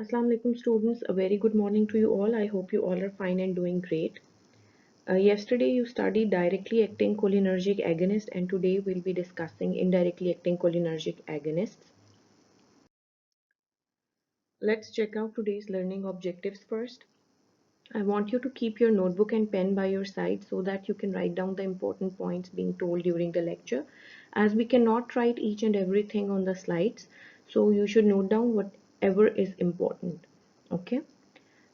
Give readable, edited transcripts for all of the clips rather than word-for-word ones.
Assalamu alaikum students, a very good morning to you all. I hope you all are fine and doing great. Yesterday you studied directly acting cholinergic agonist and today we'll be discussing indirectly acting cholinergic agonists. Let's check out today's learning objectives first. I want you to keep your notebook and pen by your side so that you can write down the important points being told during the lecture, as we cannot write each and everything on the slides, so you should note down whatever is important. Okay.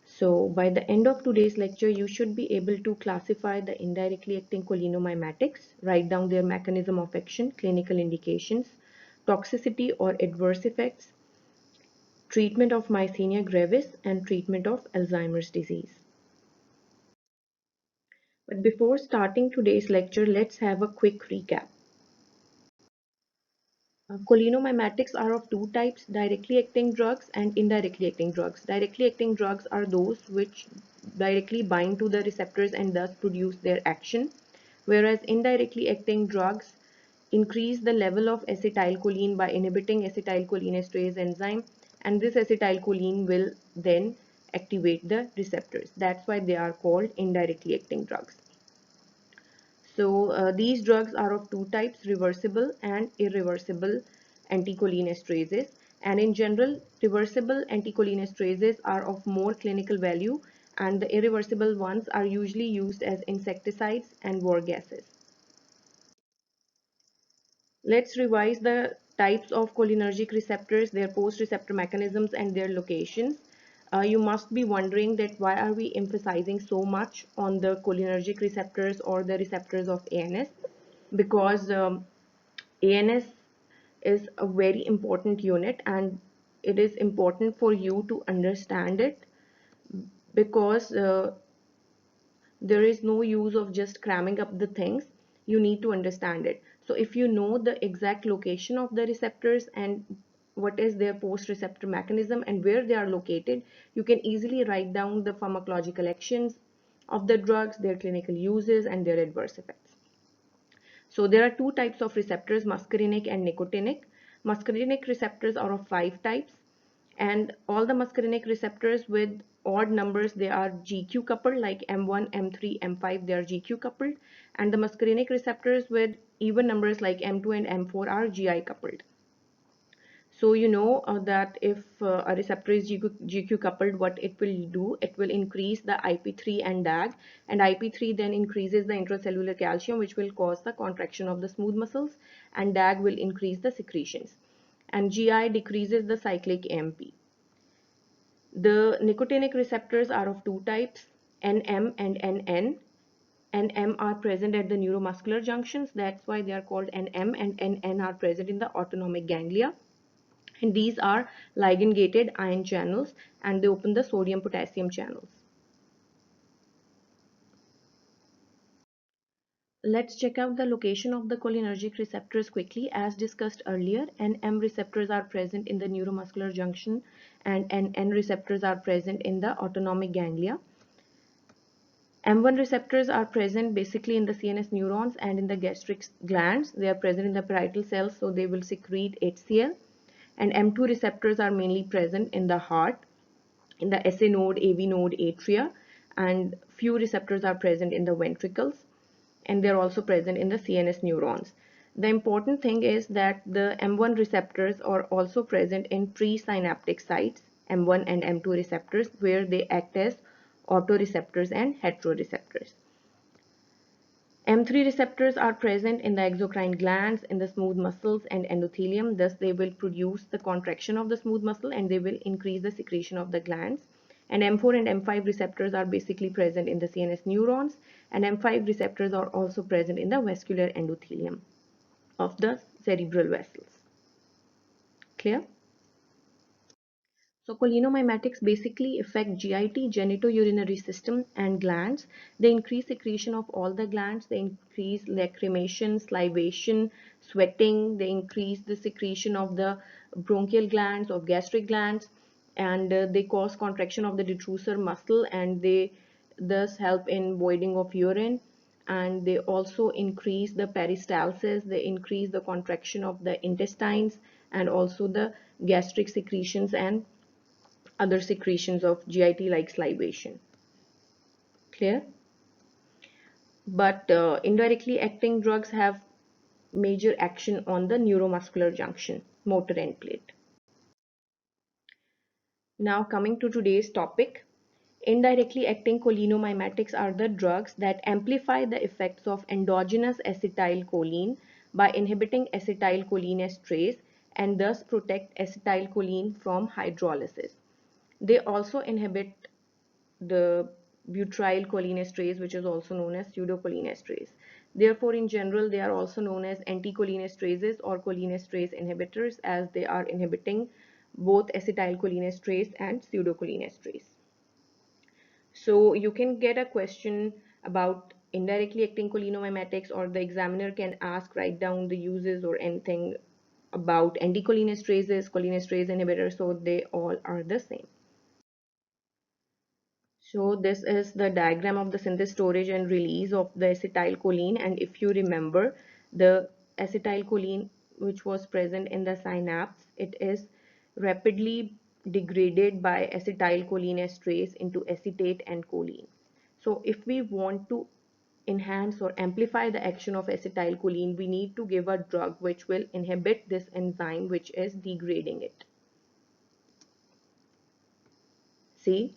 So by the end of today's lecture, you should be able to classify the indirectly acting cholinomimetics, write down their mechanism of action, clinical indications, toxicity or adverse effects, treatment of myasthenia gravis, and treatment of Alzheimer's disease. But before starting today's lecture, let's have a quick recap. Cholinomimetics are of two types, directly acting drugs and indirectly acting drugs. Directly acting drugs are those which directly bind to the receptors and thus produce their action, whereas indirectly acting drugs increase the level of acetylcholine by inhibiting acetylcholinesterase enzyme, and this acetylcholine will then activate the receptors. That's why they are called indirectly acting drugs. So these drugs are of two types, reversible and irreversible anticholinesterases. And in general, reversible anticholinesterases are of more clinical value, and the irreversible ones are usually used as insecticides and war gases. Let's revise the types of cholinergic receptors, their post-receptor mechanisms, and their locations. You must be wondering that why are we emphasizing so much on the cholinergic receptors or the receptors of ANS? Because ANS is a very important unit and it is important for you to understand it, because there is no use of just cramming up the things. You need to understand it. So if you know the exact location of the receptors and what is their post receptor mechanism and where they are located, you can easily write down the pharmacological actions of the drugs, their clinical uses, and their adverse effects. So there are two types of receptors, muscarinic and nicotinic. Muscarinic receptors are of five types, and all the muscarinic receptors with odd numbers, they are GQ coupled, like M1, M3, M5, they are GQ coupled, and the muscarinic receptors with even numbers like M2 and M4 are GI coupled. So you know that if a receptor is GQ coupled, what it will do, it will increase the IP3 and DAG, and IP3 then increases the intracellular calcium, which will cause the contraction of the smooth muscles, and DAG will increase the secretions, and GI decreases the cyclic AMP. The nicotinic receptors are of two types, NM and NN. NM are present at the neuromuscular junctions, that's why they are called NM, and NN are present in the autonomic ganglia. And these are ligand gated ion channels, and they open the sodium potassium channels. Let's check out the location of the cholinergic receptors quickly. As discussed earlier, NM receptors are present in the neuromuscular junction and NN receptors are present in the autonomic ganglia. M1 receptors are present basically in the CNS neurons and in the gastric glands. They are present in the parietal cells, so they will secrete HCl. And M2 receptors are mainly present in the heart, in the SA node, AV node, atria, and few receptors are present in the ventricles, and they're also present in the CNS neurons. The important thing is that the M1 receptors are also present in presynaptic sites, M1 and M2 receptors, where they act as autoreceptors and heteroreceptors. M3 receptors are present in the exocrine glands, in the smooth muscles and endothelium. Thus, they will produce the contraction of the smooth muscle and they will increase the secretion of the glands. And M4 and M5 receptors are basically present in the CNS neurons, and M5 receptors are also present in the vascular endothelium of the cerebral vessels. Clear? So cholinomimetics basically affect GIT, genitourinary system, and glands. They increase secretion of all the glands. They increase lacrimation, salivation, sweating. They increase the secretion of the bronchial glands, of gastric glands, and they cause contraction of the detrusor muscle, and they thus help in voiding of urine. And they also increase the peristalsis. They increase the contraction of the intestines and also the gastric secretions and other secretions of GIT like salivation. Clear? But indirectly acting drugs have major action on the neuromuscular junction, motor end plate. Now coming to today's topic, indirectly acting cholinomimetics are the drugs that amplify the effects of endogenous acetylcholine by inhibiting acetylcholinesterase and thus protect acetylcholine from hydrolysis. They also inhibit the butyl cholinesterase, which is also known as pseudocholinesterase. Therefore, in general, they are also known as anticholinesterases or cholinesterase inhibitors, as they are inhibiting both acetylcholinesterase and pseudocholinesterase. So you can get a question about indirectly acting cholinomimetics, or the examiner can ask, write down the uses or anything about anticholinesterases, cholinesterase inhibitors, so they all are the same. So this is the diagram of the synthesis, storage and release of the acetylcholine, and if you remember, the acetylcholine which was present in the synapse, it is rapidly degraded by acetylcholinesterase into acetate and choline. So if we want to enhance or amplify the action of acetylcholine, we need to give a drug which will inhibit this enzyme which is degrading it. See?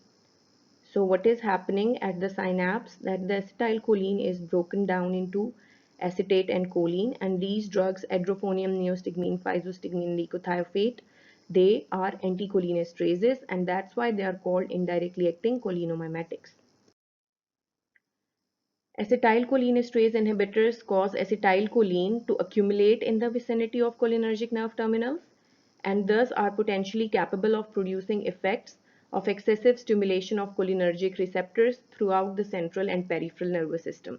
So what is happening at the synapse, that the acetylcholine is broken down into acetate and choline, and these drugs, edrophonium, neostigmine, physostigmine, leukothiophate, they are anticholinesterases, and that's why they are called indirectly acting cholinomimetics. Acetylcholinesterase inhibitors cause acetylcholine to accumulate in the vicinity of cholinergic nerve terminals and thus are potentially capable of producing effects of excessive stimulation of cholinergic receptors throughout the central and peripheral nervous system.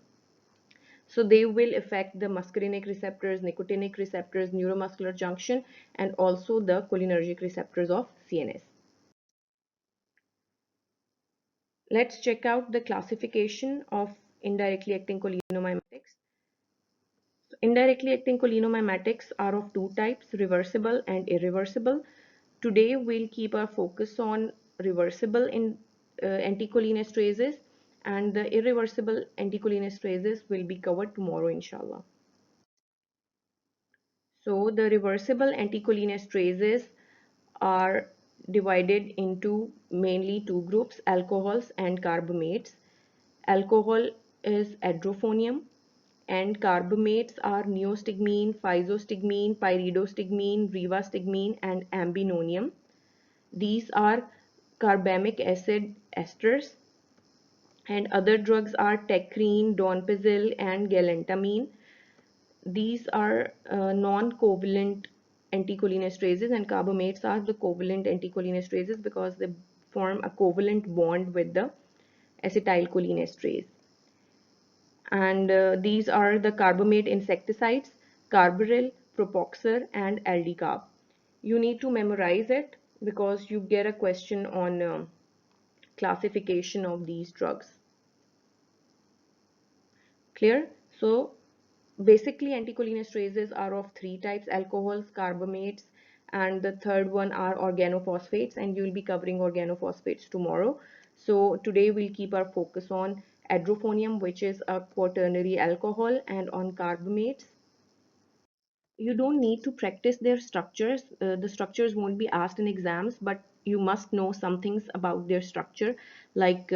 So they will affect the muscarinic receptors, nicotinic receptors, neuromuscular junction, and also the cholinergic receptors of CNS. Let's check out the classification of indirectly acting cholinomimetics. Indirectly acting cholinomimetics are of two types, reversible and irreversible. Today we'll keep our focus on reversible in anticholinesterases, and the irreversible anticholinesterases will be covered tomorrow inshallah. So the reversible anticholinesterases are divided into mainly two groups, alcohols and carbamates. Alcohol is edrophonium and carbamates are neostigmine, physostigmine, pyridostigmine, rivastigmine and ambinonium. These are carbamic acid esters, and other drugs are tecrine, donepezil and galantamine. These are non-covalent anticholinesterases, and carbamates are the covalent anticholinesterases because they form a covalent bond with the acetylcholinesterase. And these are the carbamate insecticides, carbaryl, propoxur and aldicarb. You need to memorize it because you get a question on classification of these drugs. Clear? So basically anticholinesterases are of three types: alcohols, carbamates, and the third one are organophosphates, and you will be covering organophosphates tomorrow. So today we'll keep our focus on edrophonium, which is a quaternary alcohol, and on carbamates. You don't need to practice their structures. The structures won't be asked in exams, but you must know some things about their structure, like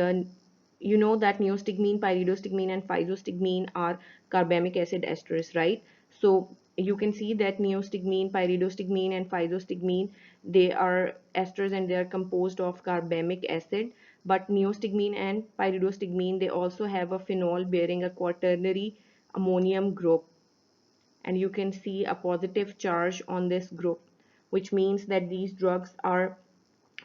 you know that neostigmine, pyridostigmine and physostigmine are carbamic acid esters, right? So you can see that neostigmine, pyridostigmine and physostigmine, they are esters and they are composed of carbamic acid, but neostigmine and pyridostigmine, they also have a phenol bearing a quaternary ammonium group, and you can see a positive charge on this group, which means that these drugs are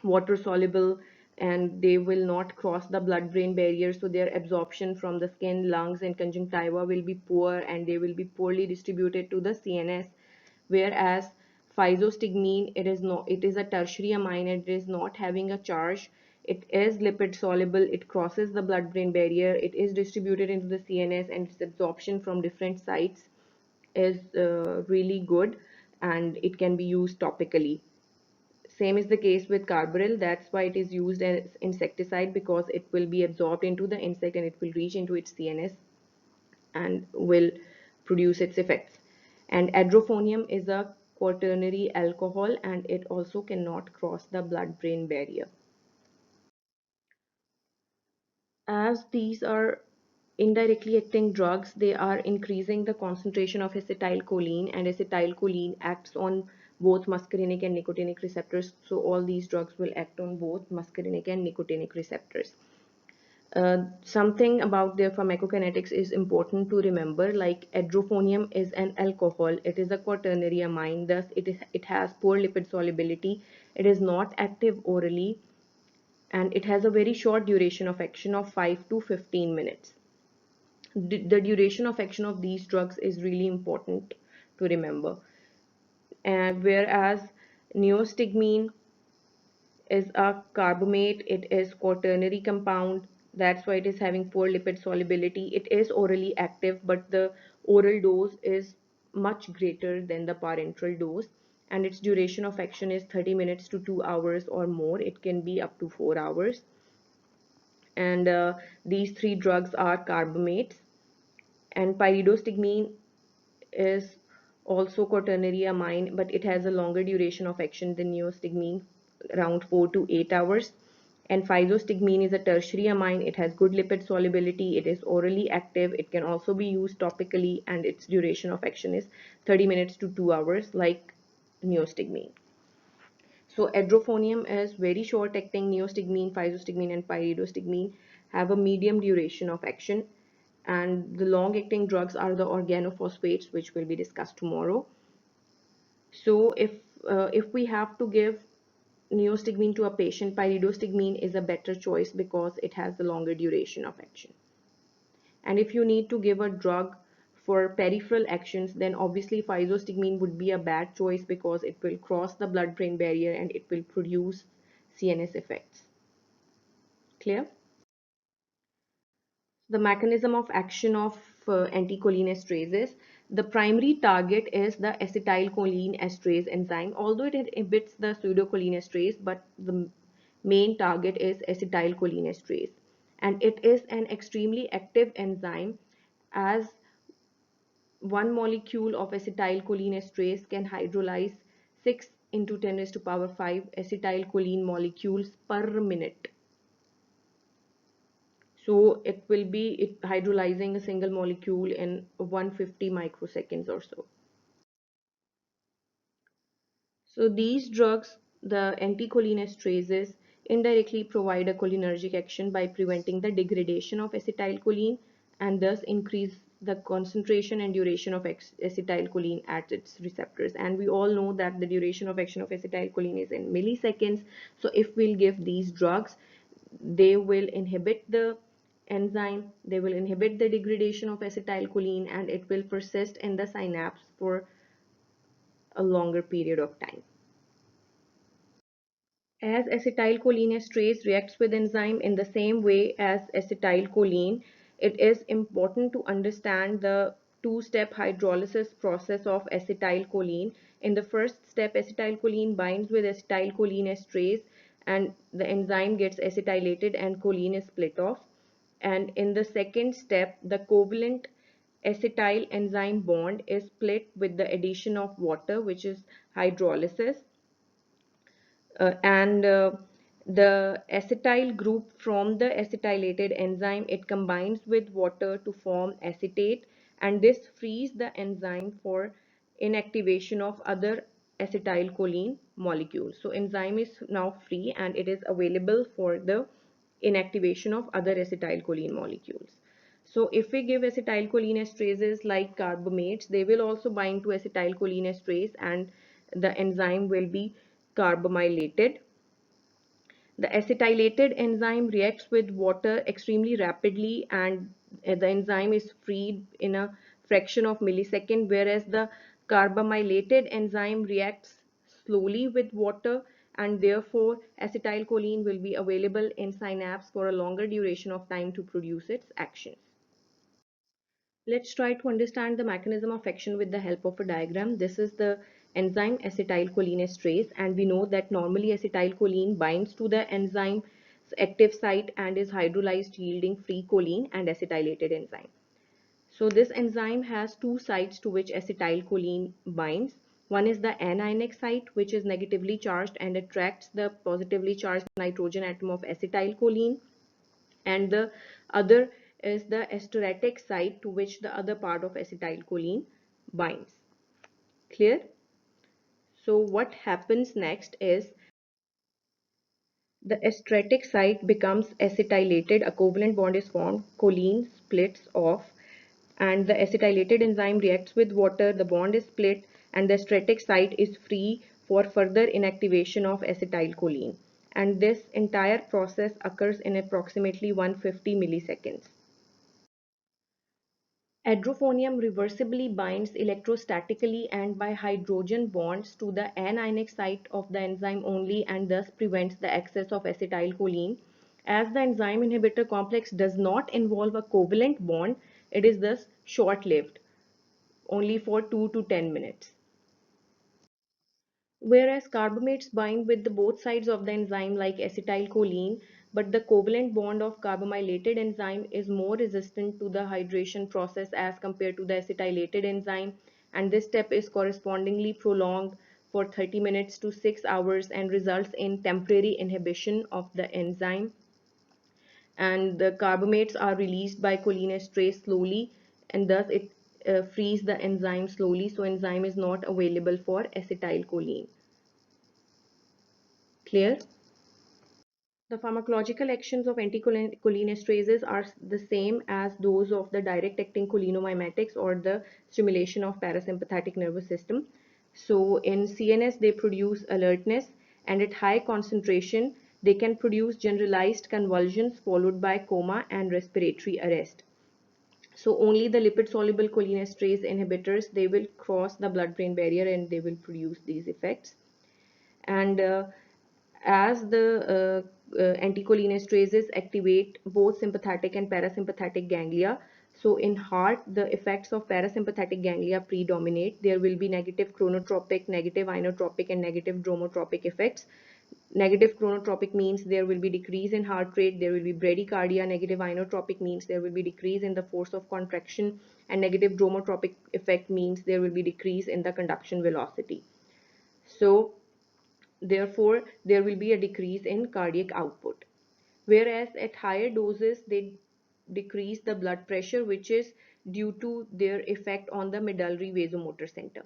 water soluble and they will not cross the blood brain barrier, so their absorption from the skin, lungs and conjunctiva will be poor and they will be poorly distributed to the CNS. Whereas physostigmine, it is a tertiary amine, it is not having a charge, it is lipid soluble, it crosses the blood brain barrier, it is distributed into the CNS, and its absorption from different sites is really good and it can be used topically. Same is the case with carbaryl. That's why it is used as insecticide, because it will be absorbed into the insect and it will reach into its CNS and will produce its effects. And adrophonium is a quaternary alcohol and it also cannot cross the blood-brain barrier. As these are indirectly acting drugs, they are increasing the concentration of acetylcholine, and acetylcholine acts on both muscarinic and nicotinic receptors. So all these drugs will act on both muscarinic and nicotinic receptors. Something about their pharmacokinetics is important to remember, like adrophonium is an alcohol, it is a quaternary amine, thus it has poor lipid solubility, it is not active orally, and it has a very short duration of action of 5 to 15 minutes. The duration of action of these drugs is really important to remember. And whereas neostigmine is a carbamate, it is quaternary compound, that's why it is having poor lipid solubility. It is orally active, but the oral dose is much greater than the parenteral dose, and its duration of action is 30 minutes to 2 hours or more. It can be up to 4 hours. And these three drugs are carbamates. And pyridostigmine is also quaternary amine, but it has a longer duration of action than neostigmine, around 4 to 8 hours. And physostigmine is a tertiary amine. It has good lipid solubility. It is orally active. It can also be used topically, and its duration of action is 30 minutes to 2 hours, like neostigmine. So adrophonium is very short acting. Neostigmine, physostigmine, and pyridostigmine have a medium duration of action. And the long acting drugs are the organophosphates, which will be discussed tomorrow. So if we have to give neostigmine to a patient, pyridostigmine is a better choice because it has the longer duration of action. And if you need to give a drug for peripheral actions, then obviously physostigmine would be a bad choice because it will cross the blood-brain barrier and it will produce CNS effects. Clear? The mechanism of action of anticholinestrases. The primary target is the acetylcholinesterase enzyme, although it inhibits the pseudocholinesterase, but the main target is acetylcholinesterase. And it is an extremely active enzyme, as one molecule of acetylcholinesterase can hydrolyze 6 into 10 raised to power 5 acetylcholine molecules per minute. So it will be hydrolyzing a single molecule in 150 microseconds or so. So these drugs, the anticholinesterases, indirectly provide a cholinergic action by preventing the degradation of acetylcholine and thus increase the concentration and duration of acetylcholine at its receptors. And we all know that the duration of action of acetylcholine is in milliseconds. So if we'll give these drugs, they will inhibit the enzyme, they will inhibit the degradation of acetylcholine, and it will persist in the synapse for a longer period of time. As acetylcholinesterase reacts with enzyme in the same way as acetylcholine, it is important to understand the two-step hydrolysis process of acetylcholine. In the first step, acetylcholine binds with acetylcholinesterase and the enzyme gets acetylated and choline is split off. And in the second step, the covalent acetyl enzyme bond is split with the addition of water, which is hydrolysis. And the acetyl group from the acetylated enzyme, it combines with water to form acetate, and this frees the enzyme for inactivation of other acetylcholine molecules. So enzyme is now free and it is available for the inactivation of other acetylcholine molecules. So if we give acetylcholinesterases like carbamates, they will also bind to acetylcholinesterase and the enzyme will be carbamylated. The acetylated enzyme reacts with water extremely rapidly and the enzyme is freed in a fraction of millisecond, whereas the carbamylated enzyme reacts slowly with water and therefore acetylcholine will be available in synapse for a longer duration of time to produce its actions. Let's try to understand the mechanism of action with the help of a diagram. This is the enzyme acetylcholinesterase, and we know that normally acetylcholine binds to the enzyme's active site and is hydrolyzed, yielding free choline and acetylated enzyme. So this enzyme has two sites to which acetylcholine binds. One is the anionic site, which is negatively charged and attracts the positively charged nitrogen atom of acetylcholine, and the other is the esteratic site to which the other part of acetylcholine binds. Clear? So what happens next is the esteratic site becomes acetylated, a covalent bond is formed, choline splits off, and the acetylated enzyme reacts with water, the bond is split, and the esteratic site is free for further inactivation of acetylcholine. And this entire process occurs in approximately 150 milliseconds. Adrophonium reversibly binds electrostatically and by hydrogen bonds to the anionic site of the enzyme only, and thus prevents the access of acetylcholine. As the enzyme inhibitor complex does not involve a covalent bond, it is thus short-lived, only for 2 to 10 minutes. Whereas carbamates bind with the both sides of the enzyme like acetylcholine, but the covalent bond of carbamylated enzyme is more resistant to the hydration process as compared to the acetylated enzyme, and this step is correspondingly prolonged for 30 minutes to 6 hours and results in temporary inhibition of the enzyme, and the carbamates are released by cholinesterase slowly, and thus it frees the enzyme slowly, so enzyme is not available for acetylcholine. Clear? The pharmacological actions of anticholinesterases are the same as those of the direct acting cholinomimetics or the stimulation of parasympathetic nervous system. So in CNS they produce alertness, and at high concentration they can produce generalized convulsions followed by coma and respiratory arrest. So only the lipid soluble cholinesterase inhibitors, they will cross the blood brain barrier and they will produce these effects. And as the anticholinesterases activate both sympathetic and parasympathetic ganglia, so in heart the effects of parasympathetic ganglia predominate. There will be negative chronotropic, negative inotropic, and negative dromotropic effects. Negative chronotropic means there will be decrease in heart rate, there will be bradycardia. Negative inotropic means there will be decrease in the force of contraction, and negative dromotropic effect means there will be decrease in the conduction velocity. So therefore, there will be a decrease in cardiac output. Whereas at higher doses, they decrease the blood pressure, which is due to their effect on the medullary vasomotor center.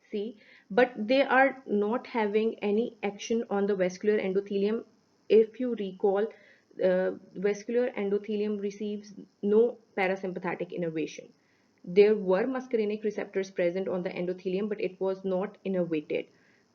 See, but they are not having any action on the vascular endothelium. If you recall, vascular endothelium receives no parasympathetic innervation. There were muscarinic receptors present on the endothelium, but it was not innervated.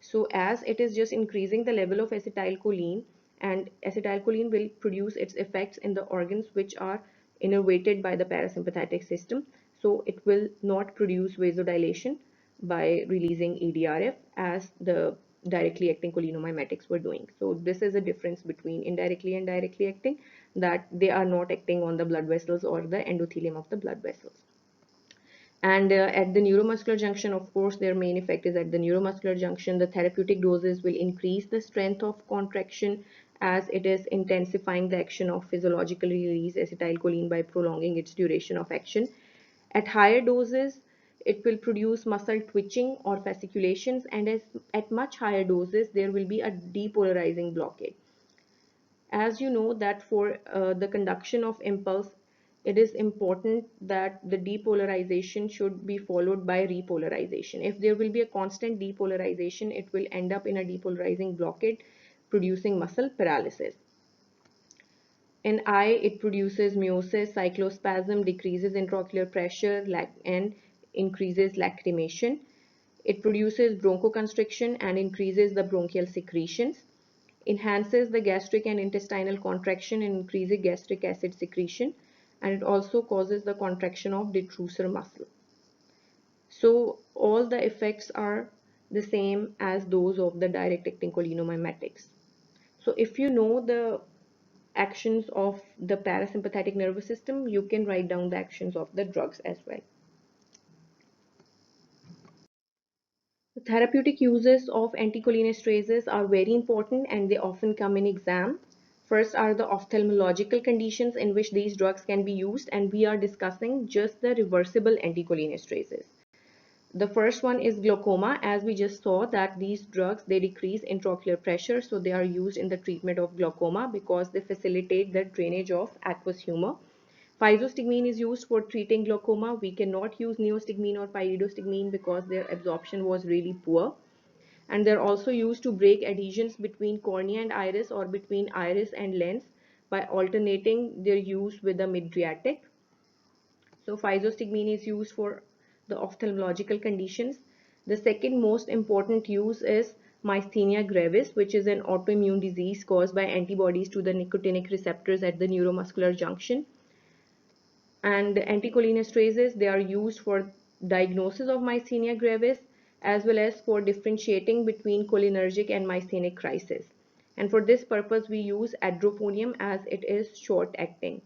So as it is just increasing the level of acetylcholine, and acetylcholine will produce its effects in the organs which are innervated by the parasympathetic system. So it will not produce vasodilation by releasing EDRF as the directly acting cholinomimetics were doing. So this is a difference between indirectly and directly acting, that they are not acting on the blood vessels or the endothelium of the blood vessels. And at the neuromuscular junction, of course, their main effect is at the neuromuscular junction. The therapeutic doses will increase the strength of contraction as it is intensifying the action of physiologically released acetylcholine by prolonging its duration of action. At higher doses, it will produce muscle twitching or fasciculations, and at much higher doses, there will be a depolarizing blockade. As you know that for the conduction of impulse, it is important that the depolarization should be followed by repolarization. If there will be a constant depolarization, it will end up in a depolarizing blockade, producing muscle paralysis. In eye, it produces miosis, cyclospasm, decreases intraocular pressure, and increases lacrimation. It produces bronchoconstriction and increases the bronchial secretions, enhances the gastric and intestinal contraction and increases gastric acid secretion, and it also causes the contraction of detrusor muscle. So all the effects are the same as those of the direct acting cholinomimetics. So if you know the actions of the parasympathetic nervous system, you can write down the actions of the drugs as well. Therapeutic uses of anticholinesterases are very important and they often come in exam. First are the ophthalmological conditions in which these drugs can be used, and we are discussing just the reversible anticholinesterases. The first one is glaucoma. As we just saw that these drugs, they decrease intraocular pressure, so they are used in the treatment of glaucoma because they facilitate the drainage of aqueous humor. Physostigmine is used for treating glaucoma. We cannot use neostigmine or pyridostigmine because their absorption was really poor. And they're also used to break adhesions between cornea and iris or between iris and lens by alternating their use with the mydriatic. So physostigmine is used for the ophthalmological conditions. The second most important use is myasthenia gravis, which is an autoimmune disease caused by antibodies to the nicotinic receptors at the neuromuscular junction. And anticholinesterases, they are used for diagnosis of myasthenia gravis as well as for differentiating between cholinergic and myasthenic crisis. And for this purpose, we use adrophonium as it is short acting.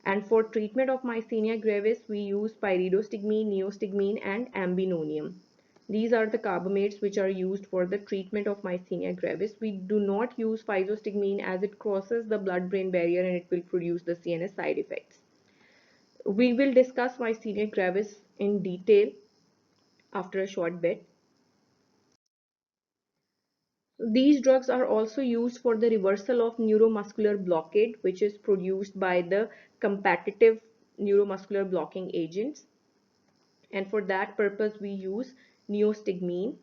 And for treatment of myasthenia gravis, we use pyridostigmine, neostigmine, and ambinonium. These are the carbamates which are used for the treatment of myasthenia gravis. We do not use physostigmine as it crosses the blood-brain barrier and it will produce the CNS side effects. We will discuss myasthenia gravis in detail after a short bit. These drugs are also used for the reversal of neuromuscular blockade, which is produced by the competitive neuromuscular blocking agents. And for that purpose, we use neostigmine.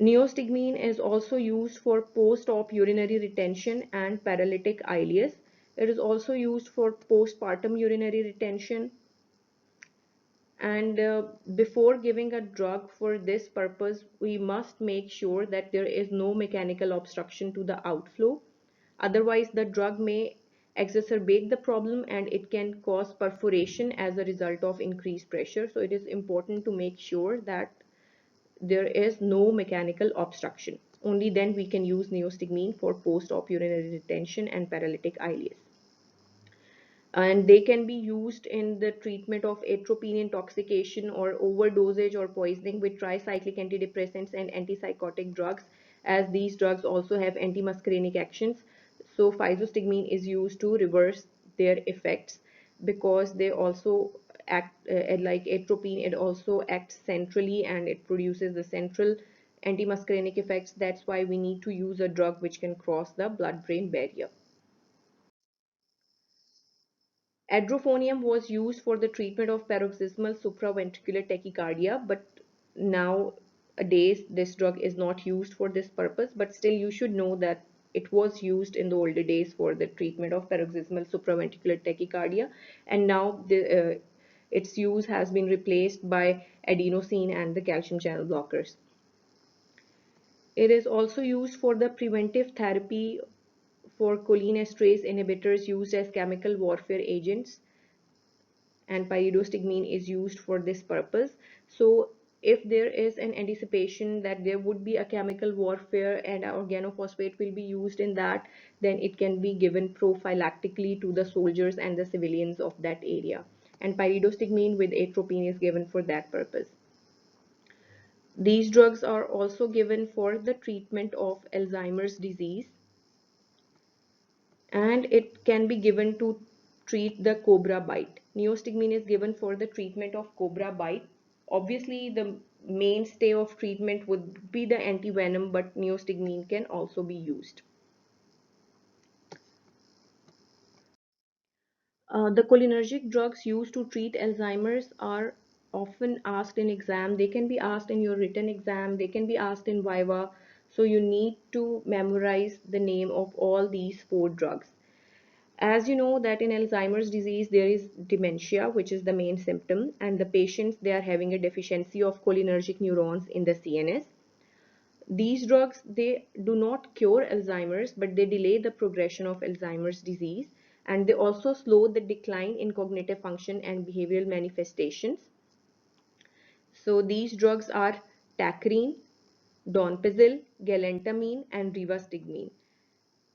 Neostigmine is also used for post-op urinary retention and paralytic ileus. It is also used for postpartum urinary retention. And before giving a drug for this purpose, we must make sure that there is no mechanical obstruction to the outflow. Otherwise, the drug may exacerbate the problem and it can cause perforation as a result of increased pressure. So it is important to make sure that there is no mechanical obstruction. Only then we can use neostigmine for post-op urinary retention and paralytic ileus. And they can be used in the treatment of atropine intoxication or overdosage or poisoning with tricyclic antidepressants and antipsychotic drugs, as these drugs also have antimuscarinic actions. So physostigmine is used to reverse their effects because they also act like atropine. It also acts centrally and it produces the central antimuscarinic effects. That's why we need to use a drug which can cross the blood-brain barrier. Adrophonium was used for the treatment of paroxysmal supraventricular tachycardia, but nowadays this drug is not used for this purpose, but still you should know that it was used in the older days for the treatment of paroxysmal supraventricular tachycardia, and now its use has been replaced by adenosine and the calcium channel blockers. It is also used for the preventive therapy for cholinesterase inhibitors used as chemical warfare agents, and pyridostigmine is used for this purpose. So if there is an anticipation that there would be a chemical warfare and organophosphate will be used in that, then it can be given prophylactically to the soldiers and the civilians of that area. And pyridostigmine with atropine is given for that purpose. These drugs are also given for the treatment of Alzheimer's disease, and it can be given to treat the cobra bite. Neostigmine is given for the treatment of cobra bite. Obviously, the mainstay of treatment would be the antivenom, but neostigmine can also be used. The cholinergic drugs used to treat Alzheimer's are often asked in exam. They can be asked in your written exam. They can be asked in Viva. So you need to memorize the name of all these four drugs. As you know that in Alzheimer's disease there is dementia, which is the main symptom, and the patients, they are having a deficiency of cholinergic neurons in the CNS. These drugs, they do not cure Alzheimer's, but they delay the progression of Alzheimer's disease, and they also slow the decline in cognitive function and behavioral manifestations. So these drugs are tacrine, donepezil, galantamine, and rivastigmine.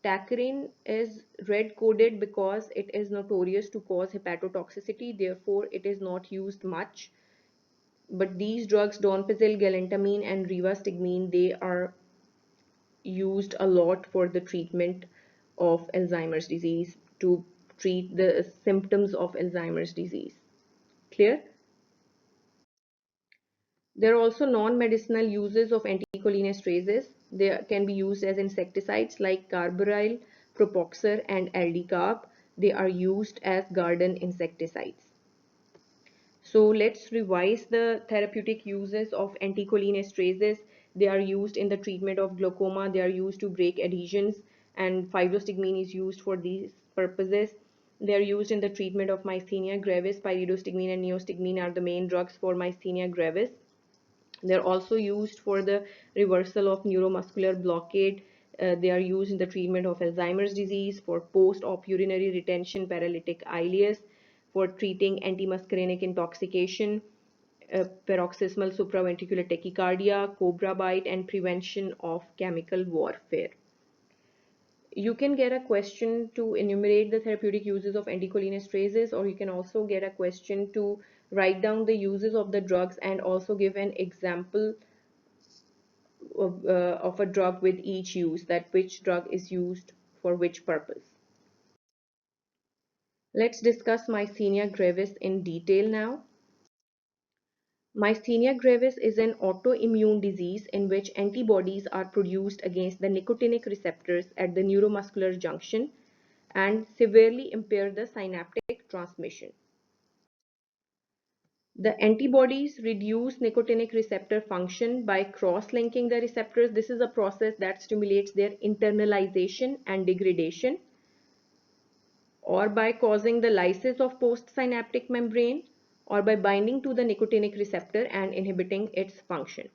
Tacrine is red coded because it is notorious to cause hepatotoxicity, therefore it is not used much. But these drugs, donepezil, galantamine, and rivastigmine, they are used a lot for the treatment of Alzheimer's disease, to treat the symptoms of Alzheimer's disease. Clear? There are also non-medicinal uses of anticholinesterases. They can be used as insecticides like carbaryl, propoxur, and aldicarb. They are used as garden insecticides. So let's revise the therapeutic uses of anticholinesterases. They are used in the treatment of glaucoma. They are used to break adhesions, and fibrostigmine is used for these purposes. They are used in the treatment of myasthenia gravis. Pyridostigmine and neostigmine are the main drugs for myasthenia gravis. They're also used for the reversal of neuromuscular blockade. They are used in the treatment of Alzheimer's disease, for post-op urinary retention, paralytic ileus, for treating antimuscarinic intoxication, paroxysmal supraventricular tachycardia, cobra bite, and prevention of chemical warfare. You can get a question to enumerate the therapeutic uses of anticholinesterases, or you can also get a question to write down the uses of the drugs and also give an example of a drug with each use, that which drug is used for which purpose. Let's discuss myasthenia gravis in detail now. Myasthenia gravis is an autoimmune disease in which antibodies are produced against the nicotinic receptors at the neuromuscular junction and severely impair the synaptic transmission. The antibodies reduce nicotinic receptor function by cross-linking the receptors. This is a process that stimulates their internalization and degradation, or by causing the lysis of postsynaptic membrane, or by binding to the nicotinic receptor and inhibiting its function.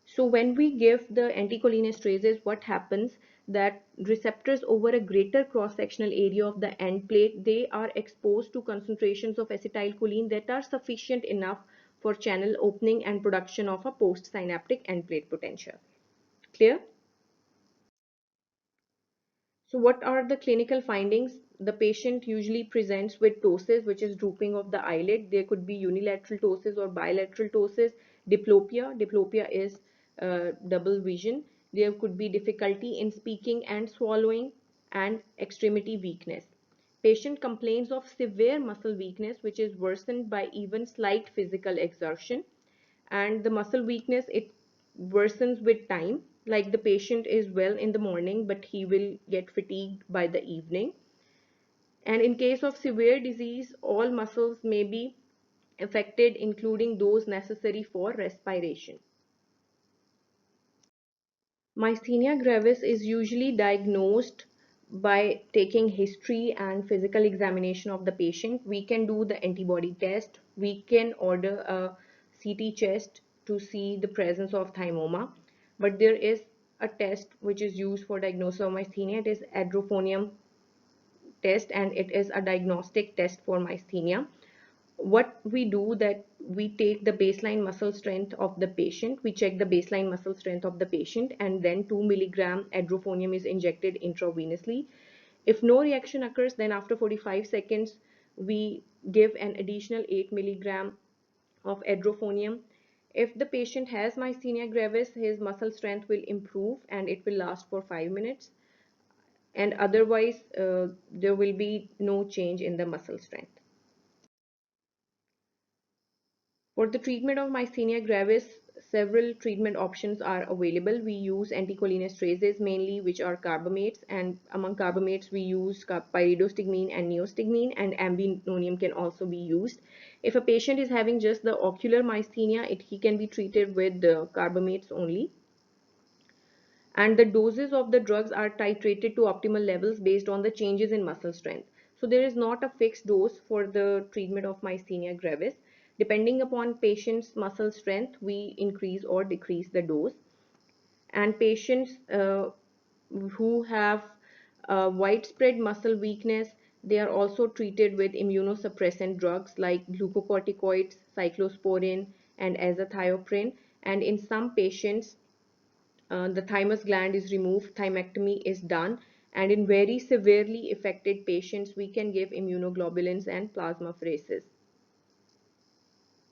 So when we give the anticholinesterases, what happens, that receptors over a greater cross-sectional area of the end plate, they are exposed to concentrations of acetylcholine that are sufficient enough for channel opening and production of a postsynaptic end plate potential. Clear? So what are the clinical findings? The patient usually presents with ptosis, which is drooping of the eyelid. There could be unilateral ptosis or bilateral ptosis. Diplopia. Diplopia is double vision. There could be difficulty in speaking and swallowing, and extremity weakness. Patient complains of severe muscle weakness, which is worsened by even slight physical exertion, and the muscle weakness, it worsens with time. Like the patient is well in the morning, but he will get fatigued by the evening. And in case of severe disease, all muscles may be affected, including those necessary for respiration. Myasthenia gravis is usually diagnosed by taking history and physical examination of the patient. We can do the antibody test. We can order a CT chest to see the presence of thymoma. But there is a test which is used for diagnosis of myasthenia. It is adrophonium test, and it is a diagnostic test for myasthenia. What we do, that we take the baseline muscle strength of the patient, we check the baseline muscle strength of the patient, and then 2 milligram adrophonium is injected intravenously. If no reaction occurs, then after 45 seconds we give an additional 8 milligram of adrophonium. If the patient has myasthenia gravis, his muscle strength will improve and it will last for 5 minutes, and otherwise there will be no change in the muscle strength. For the treatment of myasthenia gravis, several treatment options are available. We use anticholinesterases mainly, which are carbamates, and among carbamates we use pyridostigmine and neostigmine, and ambinonium can also be used. If a patient is having just the ocular myasthenia, he can be treated with the carbamates only. And the doses of the drugs are titrated to optimal levels based on the changes in muscle strength. So there is not a fixed dose for the treatment of myasthenia gravis. Depending upon patient's muscle strength, we increase or decrease the dose. And patients who have widespread muscle weakness, they are also treated with immunosuppressant drugs like glucocorticoids, cyclosporin, and azathioprine. And in some patients, the thymus gland is removed, thymectomy is done, and in very severely affected patients, we can give immunoglobulins and plasmapheresis.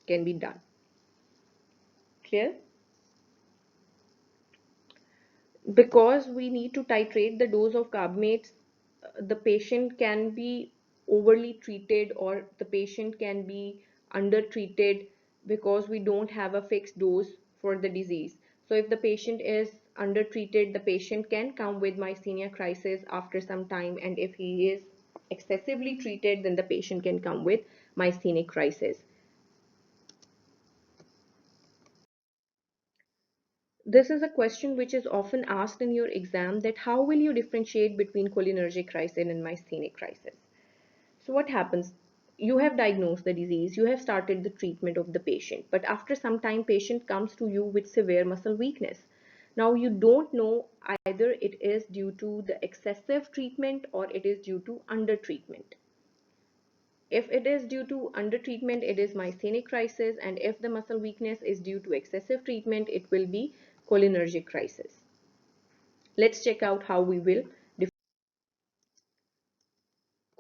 can be done. Clear? Because we need to titrate the dose of carbamates, the patient can be overly treated or the patient can be under treated because we don't have a fixed dose for the disease. So if the patient is under treated, the patient can come with myasthenia crisis after some time, and if he is excessively treated, then the patient can come with myasthenic crisis. This is a question which is often asked in your exam, that how will you differentiate between cholinergic crisis and myasthenic crisis? So what happens? You have diagnosed the disease, you have started the treatment of the patient, but after some time patient comes to you with severe muscle weakness. Now you don't know either it is due to the excessive treatment or it is due to under treatment. If it is due to undertreatment, it is myasthenic crisis, and if the muscle weakness is due to excessive treatment, it will be cholinergic crisis. Let's check out how we will.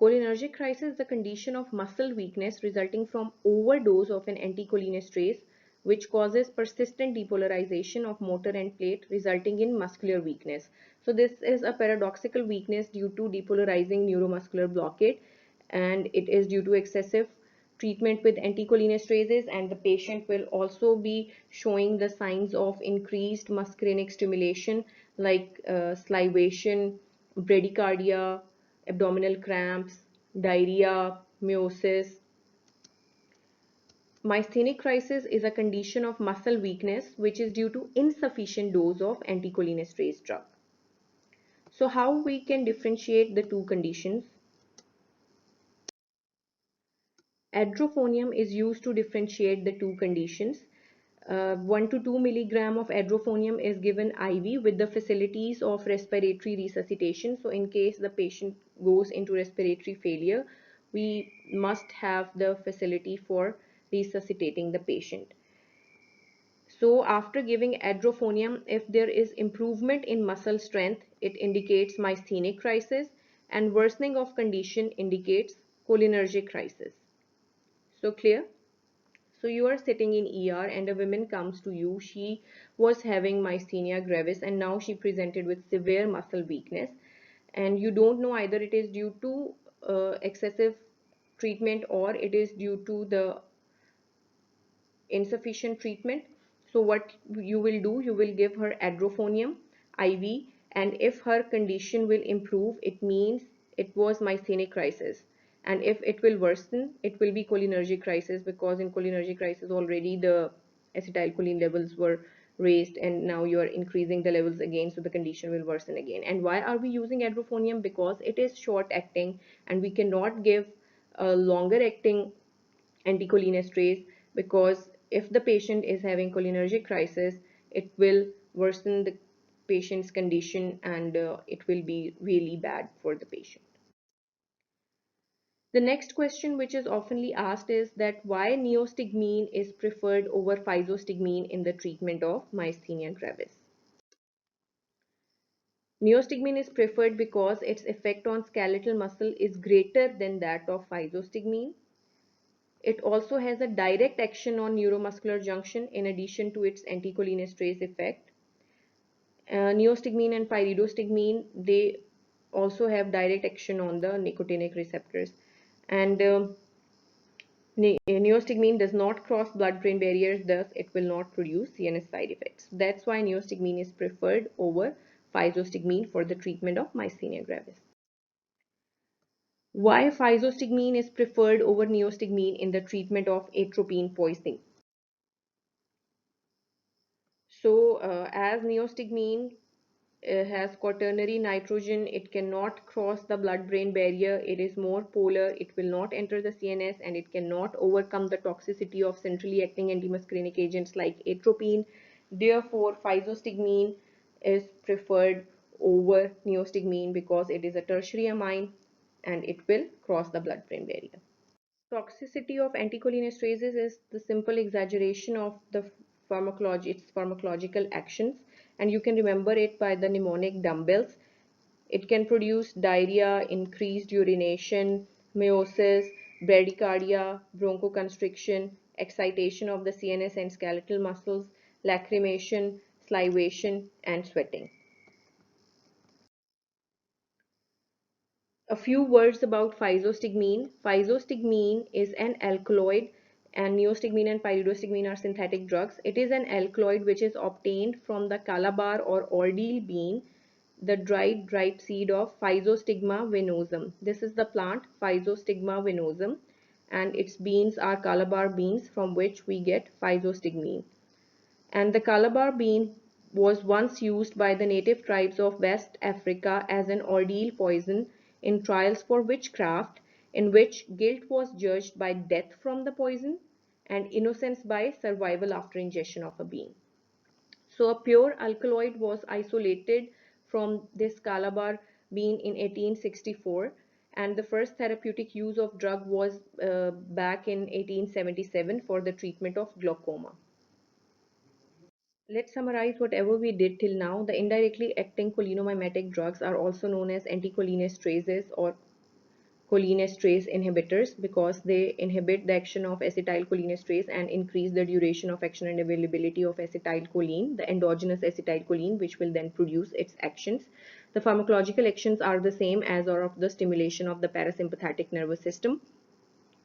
Cholinergic crisis is the condition of muscle weakness resulting from overdose of an anticholinesterase, which causes persistent depolarization of motor end plate, resulting in muscular weakness. So this is a paradoxical weakness due to depolarizing neuromuscular blockade, and it is due to excessive treatment with anticholinesterases, and the patient will also be showing the signs of increased muscarinic stimulation like salivation, bradycardia, abdominal cramps, diarrhea, meiosis. Myasthenic crisis is a condition of muscle weakness which is due to insufficient dose of anticholinesterase drug. So how we can differentiate the two conditions? Adrophonium is used to differentiate the two conditions. 1 to 2 milligram of adrophonium is given IV with the facilities of respiratory resuscitation. So in case the patient goes into respiratory failure, we must have the facility for resuscitating the patient. So after giving adrophonium, if there is improvement in muscle strength, it indicates myasthenic crisis, and worsening of condition indicates cholinergic crisis. So clear? So you are sitting in ER and a woman comes to you. She was having myasthenia gravis and now she presented with severe muscle weakness, and you don't know either it is due to excessive treatment or it is due to the insufficient treatment. So what you will do, you will give her adrophonium IV, and if her condition will improve, it means it was myasthenic crisis, and if it will worsen, it will be cholinergic crisis, because in cholinergic crisis already the acetylcholine levels were raised and now you are increasing the levels again, so the condition will worsen again. And why are we using adrophonium? Because it is short acting and we cannot give a longer acting anticholinesterase, because if the patient is having cholinergic crisis, it will worsen the patient's condition, and it will be really bad for the patient. The next question which is oftenly asked is that why neostigmine is preferred over physostigmine in the treatment of myasthenia gravis. Neostigmine is preferred because its effect on skeletal muscle is greater than that of physostigmine. It also has a direct action on neuromuscular junction in addition to its anticholinesterase effect. Neostigmine and pyridostigmine, they also have direct action on the nicotinic receptors. And neostigmine does not cross blood-brain barriers, thus it will not produce CNS side effects. That's why neostigmine is preferred over physostigmine for the treatment of myasthenia gravis. Why physostigmine is preferred over neostigmine in the treatment of atropine poisoning? So, as neostigmine has quaternary nitrogen, it cannot cross the blood-brain barrier, it is more polar, it will not enter the CNS, and it cannot overcome the toxicity of centrally acting antimuscarinic agents like atropine. Therefore, physostigmine is preferred over neostigmine because it is a tertiary amine and it will cross the blood-brain barrier. Toxicity of anticholinesterases is the simple exaggeration of the its pharmacological actions, and you can remember it by the mnemonic dumbbells. It can produce diarrhea, increased urination, meiosis, bradycardia, bronchoconstriction, excitation of the CNS and skeletal muscles, lacrimation, salivation, and sweating. A few words about physostigmine. Physostigmine is an alkaloid, and neostigmine and pyridostigmine are synthetic drugs. It is an alkaloid which is obtained from the calabar or ordeal bean, the dried ripe seed of Physostigma venosum. This is the plant Physostigma venosum, and its beans are calabar beans from which we get physostigmine. And the Calabar bean was once used by the native tribes of West Africa as an ordeal poison in trials for witchcraft, in which guilt was judged by death from the poison and innocence by survival after ingestion of a bean. So a pure alkaloid was isolated from this Calabar bean in 1864, and the first therapeutic use of drug was back in 1877 for the treatment of glaucoma. Let's summarize whatever we did till now. The indirectly acting cholinergic drugs are also known as anticholinesterases or cholinesterase inhibitors because they inhibit the action of acetylcholinesterase and increase the duration of action and availability of acetylcholine, the endogenous acetylcholine, which will then produce its actions. The pharmacological actions are the same as are of the stimulation of the parasympathetic nervous system,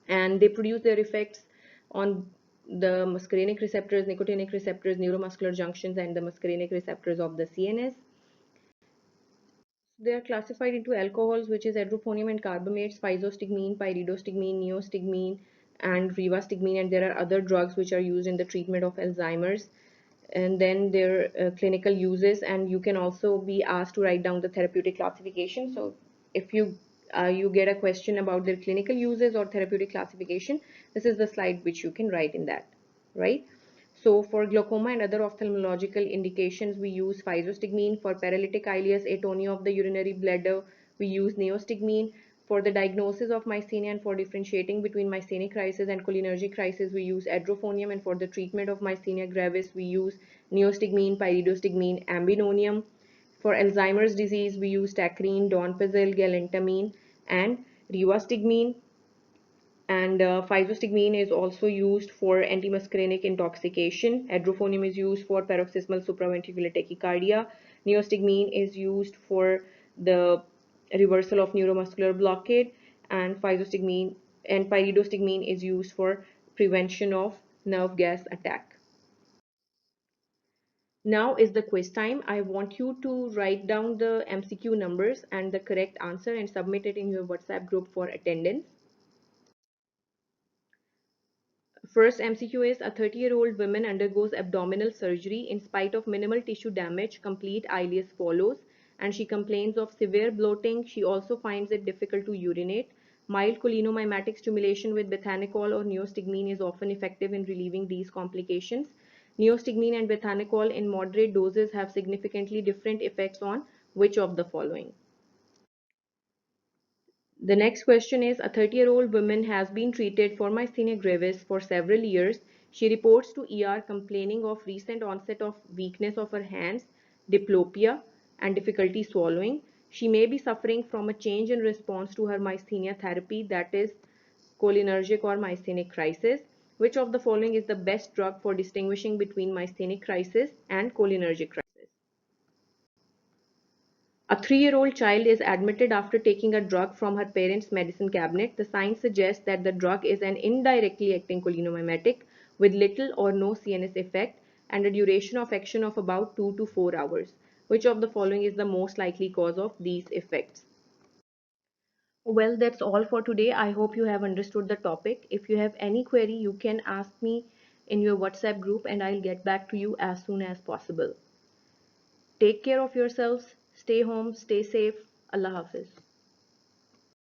and they produce their effects on the muscarinic receptors, nicotinic receptors, neuromuscular junctions, and the muscarinic receptors of the CNS. They are classified into alcohols, which is edrophonium and carbamates, physostigmine, pyridostigmine, neostigmine, and rivastigmine, and there are other drugs which are used in the treatment of Alzheimer's. And then their clinical uses, and you can also be asked to write down the therapeutic classification. So if you get a question about their clinical uses or therapeutic classification, this is the slide which you can write in that, right? So for glaucoma and other ophthalmological indications, we use physostigmine. For paralytic ileus atonia of the urinary bladder, we use neostigmine. For the diagnosis of myasthenia and for differentiating between myasthenic crisis and cholinergic crisis, we use edrophonium, and for the treatment of myasthenia gravis, we use neostigmine, pyridostigmine, ambinonium. For Alzheimer's disease, we use tacrine, donepezil, galantamine, and rivastigmine. And physostigmine is also used for antimuscarinic intoxication. Edrophonium is used for paroxysmal supraventricular tachycardia. Neostigmine is used for the reversal of neuromuscular blockade, and physostigmine and pyridostigmine is used for prevention of nerve gas attack. Now is the quiz time. I want you to write down the MCQ numbers and the correct answer and submit it in your WhatsApp group for attendance. First MCQ is: a 30-year-old woman undergoes abdominal surgery. In spite of minimal tissue damage, complete ileus follows, and she complains of severe bloating. She also finds it difficult to urinate. Mild cholinomimetic stimulation with bethanechol or neostigmine is often effective in relieving these complications. Neostigmine and bethanechol in moderate doses have significantly different effects on which of the following? The next question is: a 30-year-old woman has been treated for myasthenia gravis for several years. She reports to ER complaining of recent onset of weakness of her hands, diplopia, and difficulty swallowing. She may be suffering from a change in response to her myasthenia therapy, that is cholinergic or myasthenic crisis. Which of the following is the best drug for distinguishing between myasthenic crisis and cholinergic crisis? A 3-year-old child is admitted after taking a drug from her parents' medicine cabinet. The signs suggest that the drug is an indirectly acting cholinomimetic with little or no CNS effect and a duration of action of about 2 to 4 hours. Which of the following is the most likely cause of these effects? Well, that's all for today. I hope you have understood the topic. If you have any query, you can ask me in your WhatsApp group and I'll get back to you as soon as possible. Take care of yourselves. Stay home. Stay safe. Allah Hafiz.